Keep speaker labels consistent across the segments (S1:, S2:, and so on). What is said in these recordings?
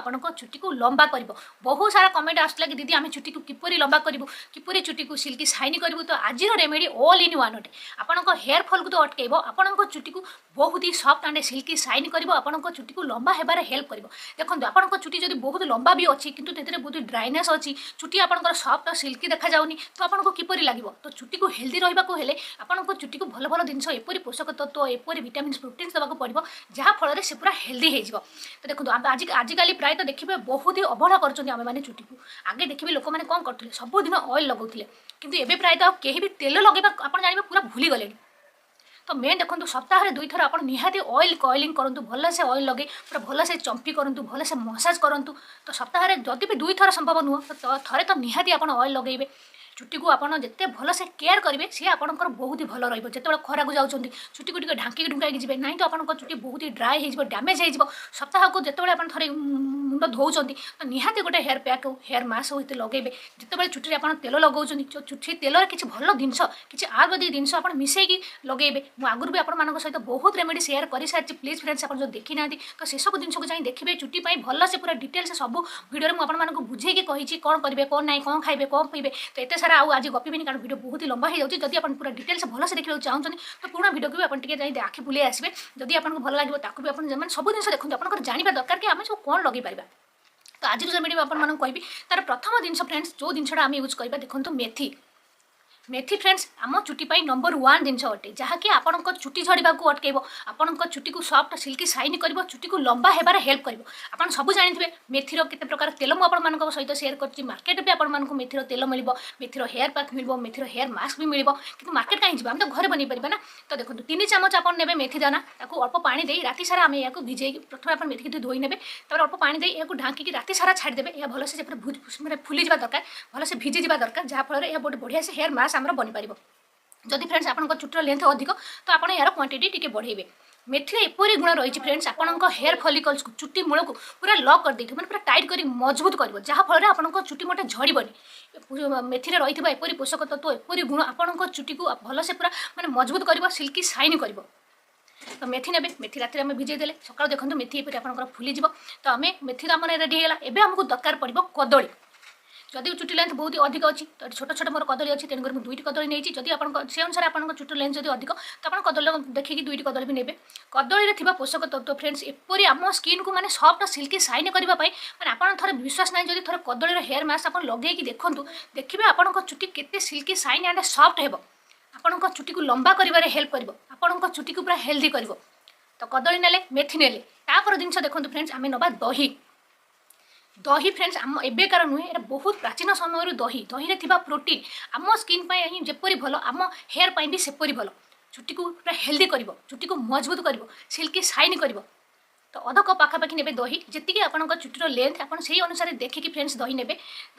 S1: आपंक चुटी को लंबा कर बहुत सारा कमेंट आसला कि दीदी आम चुटी को किपरि लंबा करूँ किपरि चुटी को सिल्की शाइनी करूँ तो आज रेमेडी ऑल इन वन अटे आपंक हेयर फॉल को तो अटकेब आपंक चुटी को बहुत ही सफ्ट एंड सिल्की शाइनी कर आपंक चुटी को लंबा होबार हेल्प कर देखो आपंक चुटी जब बहुत लंबा भी अच्छी किंतु बहुत ड्राइनेस अच्छी चुटी आपंकर सफ्ट और सिल्की देखा जाऊनी तो आपको किपरि लगे तो चुटी को हेल्दी रहा आपंक चुटी को भल भल जिन एपरी पोषक तत्व एपरी विटामिन प्रोटीन देवाक पड़ो जहाँफल से पूरा हेल्दी हो तो देखो आजिकल प्राय तो देखिए बहुत ही अवहेला करें चुटी को आगे देखिए लोक मैंने कौन करते सबुदिन ऑयल लगुले किंतु एबे प्राय तो कहीं भी तेल लगे आप जानवे पूरा भूली गले तो मेन देखो सप्ताह में 2 थर आप निहाती ऑयल कॉइलिंग करूँ भल से ऑयल लगे पूरा भल से चंपी करूँ भल से मसाज करूँ तो सप्ताह में जदि भी 2 थर संभव नुह तो थे तो निहाती आप ऑयल लगे चुटी को आप जिते भल से केयर करेंगे सी आपंकर बहुत ही भल रहा खरा को जाऊँच चुटी को ढांकी ढुंकाई जी ना तो आप चुटी बहुत ही ड्राए हो डैमेज हो सप्ताह को जिते आप थे मुंड धोचती तो निहाती गोटे हेयर पैक हो हेयर मास्क हो लगे जिते चुटी आप तेल लगाऊँ चुटी तेल किसी भल जिनस किसी आयुर्वेदिक जिनस आप मिसेकी लगे मुझे आगुरी भी आप सहित बहुत रेमेडी शेयर कर सारी प्लीज फ्रेंड्स आप जो देखी ना तो से सब जिन को चाहिए देखिए चुटी भल से पूरा डिटेल्स सब वीडियो में आपको बुझेकी कही कौन करेंगे कौन ना कौन खाइबे कौन पीबे तो एत सारा आज गपीबी कारण वीडियो बहुत ही लंबा हो जाए जब आप पूरा डिटेल्स भल से देखा चाहते तो पुराना वीडियो को भी आप आखि बुले आसवे जब आपको भल लगे ताकू भी आप सब जिन देखते आप जानवा दरकार कि आम सब कौन लगे पार तो आज वीडियो आपको कहबी तार प्रथम जिन फ्रेंड्स जो जिनसा आम यूज करवा देखो मेथी मेथी फ्रेंड्स आम चुटी नंबर 1 जिनस अटे जहाँकि आपंक चुटी झड़वा को अटकेब आपंक चुटी को सफ्ट सिल्की शाइनी कर चुटी को लंबा होबार हेल्प कर आप सब जानते मेथीर केते प्रकार तेल मुझे सहित शेयर कर मार्केट भी आपको मेथीर तेल मिल मेथीर हेयर पैक मिल मेथीर हेयर मास्क भी मिल कि मार्केट कहीं आम तो घर बन पार ना तो देखो 3 चामच आप ने मेथी दाना अल्प पानी दे राति सारा आम या भिजे प्रथम आप मेथी धोई ने अल्प पानी दे या ढांकी राति सारा छाड़देवे यह भल से फुली जा दरकार भल से भिजी जा दरकार जहाँफल यह बहुत बढ़िया से हेयर मास्क आम बन पार जदि फ्रेंड्स आपंक चुटर लेंथ अधिक तो आप यार क्वांटिटी टी बढ़ेबे मेथी एपरी गुण रही फ्रेंड्स आपंक हेयर फॉलिकल्स को चुटी मूल को पूरा लॉक कर देथिबो पूरा टाइट कर मजबूत कर जहाँफल आपंक चुटी मोटे झड़बनी मेथी रही एपरी पोषक तत्व एपरी गुण आपंक चुटी को भल से पूरा माने मजबूत कर सिल्की शाइनी कर तो मेथी ने मेथी राति में भिजे देले सकाल देखो मेथी एपरी आपंकर फुली तो आम मेथी आम रेडी होगा एवं आमको दरकार पड़ो कदली जदि चुटी लेंथ बहुत अधिक अच्छी तो छोट छोट मोर कदली अच्छी तेणुकर मुझे 2टी कदली नहीं जदि से अनुसार आप चुटी लेंथ जब अधिक तो आप कदली देखिए 2टी कदली भी ने कदली में पोषक तत्व फ्रेंड्स एपरी आम स्किन को मैंने सफ्ट सिल्की शाइनी करने मैंने आप थे विश्वास ना जब थे कदली हेयर मास्क आप लगे देखूँ देखिए आपंक चुटी केते सिल्की शाइनी एंड सफ्ट हो आपंक चुटी को लंबा कर हेल्प कर आपंक चुटी को पूरा हेल्दी कर तो कदली नेले मेथी नेले तापर जिन देखो फ्रेंड्स आम नवा दही दही फ्रेंड्स आम एबेकार नुहे ये बहुत प्राचीन समय दही दही में प्रोटीन आम स्किन जपरी भल आम हेयर भी सेपरी भल चुटी को पूरा हेल्दी कर चुटी को मजबूत कर सिल्की शाइनी कर तो अध कप पाखापाखि ने दही जी आपंक चुटीर लेंथ आप से अनुसार देखिए फ्रेंड्स दही ने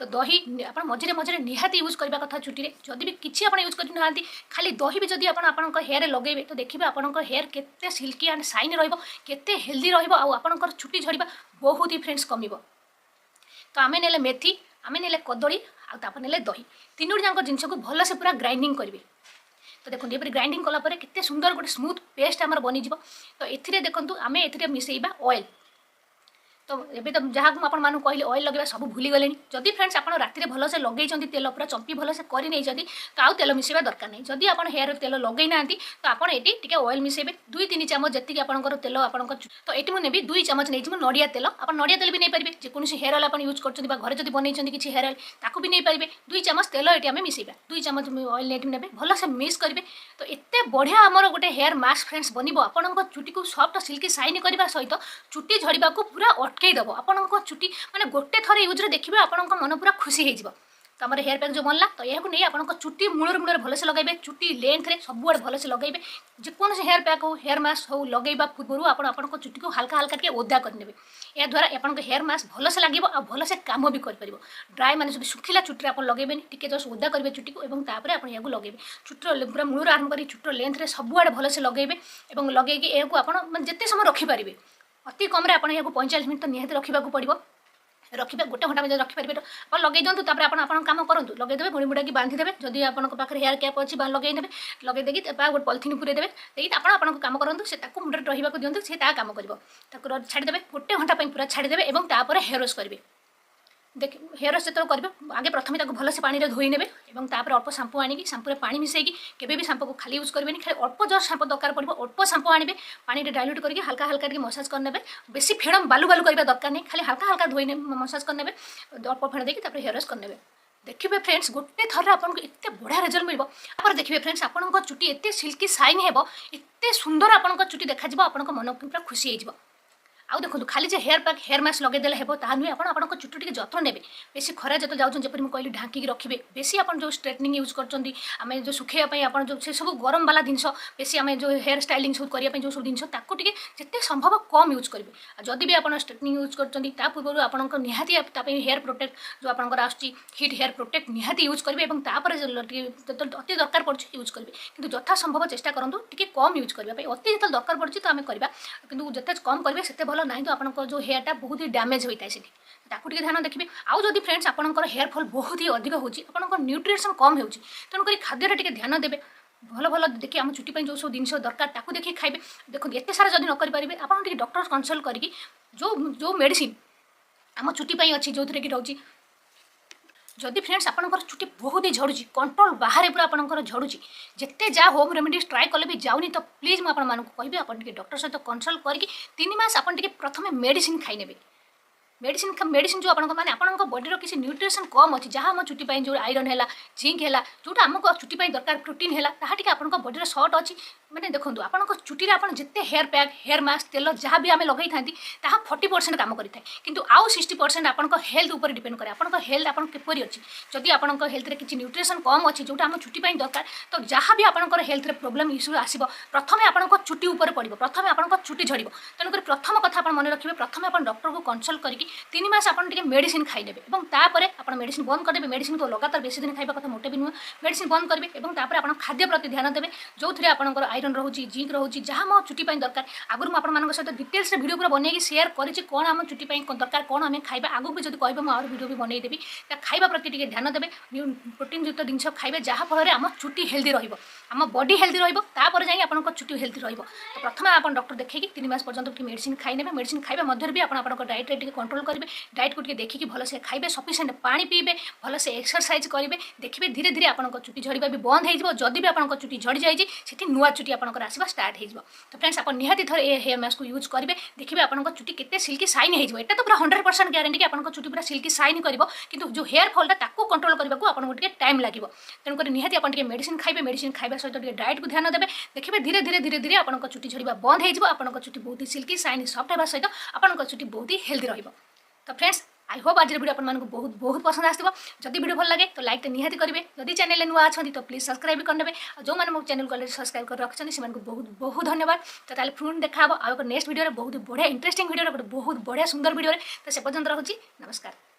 S1: तो दही आप मझे मझे निहाती यूज करने कथा चुटी में जदि भी किसी आप यूज करना खाली दही भी जब आप हेयर लगे तो देखिए आपंक हेयर केते silkie and shiny rate healthy रहा चुटी झड़वा बहुत ही फ्रेंड्स कम तो आम ने मेथी आम ने कदली आपर ने दही 3टी जाक जिन को भल से पूरा ग्राइंडिंग करेंगे तो देखो ये ग्राइंडिंग कलापर केते सुंदर गोटे स्मूथ पेस्ट आमर बनीज तो ये देखो आम ए मिसेबा ऑयल तो ये तो जहाँ आपको कहली ऑयल लगे सब भूली गले जदि फ्रेंड्स आप राति भल से लगे तेल पूरा चंपी भल से कर तो आउ तेल मिसेबा दरकार नहीं जदि आप हेयर तेल लगे ना तो आपड़ ये ऑयल मिसेबे 2-3 चामच जी आपंकर तेल आप तो ये मुझे 2 चामच नहीं नड़िया तेल आप नड़िया तेल भी नहीं पारे जेकोसी हेयर ऑयल आप यूज कर घर जब बनई किसी हेयर ऑयल ताकू भी नहीं पारे 2 चामच तेल ये आम मिसेबा 2 चामच ऑयल नहीं ने भल से मिक्स करेंगे तो एत बढ़िया आमर गोटे हेयर मास्क फ्रेंड्स बन आपंक चुटी को सफ्ट सिल्की शाइनी करने सहित चुटी झड़वा को पूरा अटकईदेव आपंक चुटी माने गोटे थर यूज देखिए आपंक मन पूरा खुशी हो तो आम हेयर पैक जो बनला तो यह नहीं आपंक चुटी मूल मूल भल से लगे चुटी लेंथ रे सबुआड़े भल से लगे जेकोसी हेयर पैक हो हेयर मास्क हो लगेगा पूर्व आपंक चुटी को हल्का हल्का टे ओदा करने या द्वारा आपंक हेयर मास्क भल से लगे और भल से कम भी कर ड्राए मैंने जो शुखिला चुटी आप लगेबे टी जस्ट ओदा करेंगे चुटी को आप लगे चुटर पूरा मूल आरंभ कर चुटर लेंथ रे सबुआड़े भल से लगे लगे यह जिते समय रखिपारे अति कम आप 45 मिनट तो निहाती रखा पड़ो रखिए गोटे घंटा में रखिपारे आप लगे दिंतु आप काम करूँ लगेदेवे गुणी बुड़ाकी बांधिदेवे जदि आपंक पाखे हेयर कैप अच्छी लगेदेवे लगेदेकी गोटे पॉलिथिन पूरे देवे देखिए आप काम करूँ से मुंडे रही दिंतु सी काम कर छाड़देवे गोटे घंटा पूरा छाड़देवे और तापर हेयर वॉश करेंगे देख हेयर वॉश जो करेंगे आगे प्रथम भलसे पानी धोई ने और अल्प शांपू आनिकी शांपू पानी मिसेकी केबे भी शांपू को खाली यूज करेंगे खाली अल्प जस्ट शांपू दरकार पड़ो अल्प शांपू आने पानी डाइल्यूट करके हल्का हल्का मसाज करने बेसी फेड़ बालू बालू करने दरकार नहीं खाली हल्का हल्का धोई मसाज करने अल्प फेड़ देकर हेयर वॉश करने देखिए फ्रेंड्स गोटे थर आपको एत बढ़िया रिजल्ट मिल देखिए फ्रेंड्स आपंक चुटी एत सिल्की साइन हेब एत सुंदर आपंक चुटी देखा आपंक मन पूरा खुशी हो आउ देखो खाली जे हेयर पैक हेयर मास्क लगेदेले हेब ता नुहे आप चुटी टी जत्न ने बेसी खरा जो जाऊँ जब मुझे कहली ढांकी रखिए बेसी आप जो स्ट्रेटनिंग यूज कर जो सुखेवाई आप जो से सब गरम वाला जिन बेसी आम जो हेयर स्टाइलिंग सब करने जो सब जिन जिते संभव कम यूज करेंगे जदि भी आप स्ट्रेटनिंग यूज कर पूर्व आप निहाती हेयर प्रोटेक्ट जो आपंकर आसुच्ची हिट हेयर प्रोटेक्ट निहाती यूज करेंगे अति दरकार पड़े यूज करेंगे कि यथा संभव चेष्टा करूँ टी कम यूज करने अति जो दरकार पड़े तो आम करवा कि जिते कम करेंगे से भल ना तो आपंकर जो हेयरटा बहुत ही डैमेज होता है से ध्यान देखिए आउ जदि फ्रेंड्स आपंकर हेयर फॉल बहुत ही अधिक होकर न्यूट्रिशन कम हो तेणुक खाद्य टी ध्यान देवे भल भल देखिए आम चुटी जो सब जिन दरकार ताकू देखिए खाइबे देखो एत सारा जब न करेंगे आप डॉक्टर कंसल्ट करके जो जो मेडिसिन आम चुटी अच्छी जो थी कि रोचे जदि फ्रेंड्स आपंकर चुटी बहुत ही झड़ुची कंट्रोल बाहर पूरा आपंकर झड़ुची जिते जा होम रेमेडीज ट्राए कले भी जाऊनी तो प्लीज मुझे कहि आप डॉक्टर सहित कंसल्ट करके 3 मास आप प्रथम मेडिसिन खाई मेडिसिन जो आपंक बॉडी किसी न्यूट्रिशन कम अच्छी जहाँ आम चुटी जो आयरन है जिंक है जोटा आमको चुटी दरकार प्रोटीन है ताकि आपंक बॉडी सर्ट अच्छी मैंने देखो आपंक चुटी जिते हेयर पैक हेयर मास्क तेल जहाँ भी आम लगे था 40% काम करें कि आउ 60% आपंक हेल्थ उपर डिपेंड करे आपंक हेल्थ आप किपरि अच्छी जदि आपंक हेल्थ रे किसी न्यूट्रिशन कम अच्छी जोटा आम चुटी दरकार तो जहाँ भी आपंकर हेल्थ रे प्रॉब्लम इश्यू आसो प्रथम आपंक चुटी उपर पड़ो प्रथम आपंक चुटी झड़ तेणुक प्रथम कथा आप मन रखिए प्रथम आप डॉक्टर को कंसल्ट करके 3 मास आप मेडिसिन खाईदे और तापर आप मेडिसिन बंद करदे मेडिसिन को लगातार बेसी दिन खाଇବା कथा मोटे भी नुह मेडिसिन बंद करेंगे और तापर आप खाद्य प्रति ध्यान देवे जो थे आपंकर आयरन रोचे जिंक रोचे जहाँ मो चुटी दरकार आगुरी मुझे सहित डिटेल्स वीडियो पूरा बनई सेयार करी कौन आम चुटी दरकार कौन आम खाଇବା आगू भी जब कह और वीडियो भी बनईदेवी खाଇବା प्रति टी ध्यान देवे प्रोटीन युक्त जिन खाइबे जहाँफल आम चुटी हेल्दी रम बॉडी हेल्दी रपर जाए आप चुटी हेल्दी तो प्रथम आप डॉक्टर देखिए 3 मास पर्यंत मेडिसिन खाई मेडिसिन खाଇବା मध्य भी आप डाइट रे कंट्रोल करेंगे डाइट को देखिए भलसे खाइबे सफिशिएंट पानी पीबे भलसे एक्सरसाइज करेंगे देखिए धीरे धीरे आपंक चुटी झड़वा भी बंद हो जदि भी आपंक चुटी झड़ी जाए नुआ चुटी आपंकर आसवा स्टार्ट हो तो फ्रेंड्स आप निहाती थर हेयर मास्क को यूज करेंगे देखिए आपंक चुटी केते सिल्की साइन हो एटा तो पूरा 100% ग्यारंटी कि आपंक चुटी पूरा सिल्की साइन कर किंतु जो हेयर फॉलटा ताकू कंट्रोल करने को आपको टे टाइम लगे तेणुक निहाती आप मेडिसिन खाइबे मेडिसिन खाଇବା सहित डाइट को ध्यान देवे देखिए धीरे धीरे आपंक चुटी झड़वा बंद हो आपंक चुटी बहुत ही सिल्की साइन सफ्ट होगा सहित आपंक चुटी बहुत ही हेल्दी रहिबो तो फ्रेंड्स आई होप आज वीडियो आपको बहुत बहुत पसंद आसो जदि वीडियो भल लगे तो लाइक तो निहाती करेंगे जदि चैनल नुआ अच्छा तो प्लीज सब्सक्राइब करने जो मैंने मो चैनल को सब्सक्राइब कर रखते हैं बहुत बहुत धन्यवाद तो ताले पुणी देखा आउ नेक्स्ट वीडियो बहुत बढ़िया इंटरेस्टिंग वीडियो बहुत बढ़िया सुंदर वीडियो तो से पर्यंत रखुची नमस्कार।